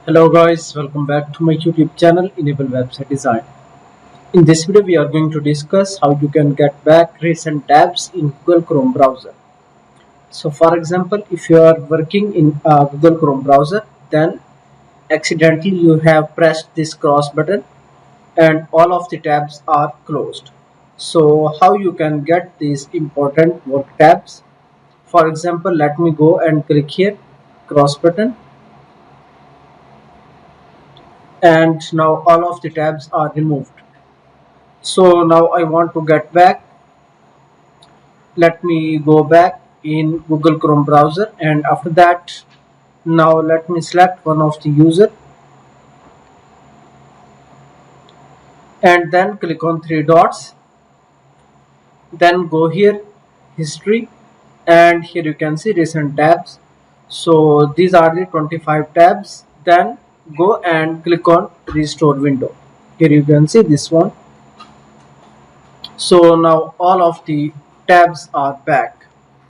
Hello guys, welcome back to my YouTube channel Enable Website Design. In this video we are going to discuss how you can get back recent tabs in Google Chrome browser. So for example, if you are working in Google Chrome browser, then accidentally you have pressed this cross button and all of the tabs are closed. So how you can get these important work tabs? For example, let me go and click here, cross button, and now all of the tabs are removed. So now I want to get back. Let me go back in Google Chrome browser, and after that, now let me select one of the user and then click on three dots, then go here, history, and here you can see recent tabs. So these are the 25 tabs. Then go and click on restore window. Here you can see this one. So now all of the tabs are back.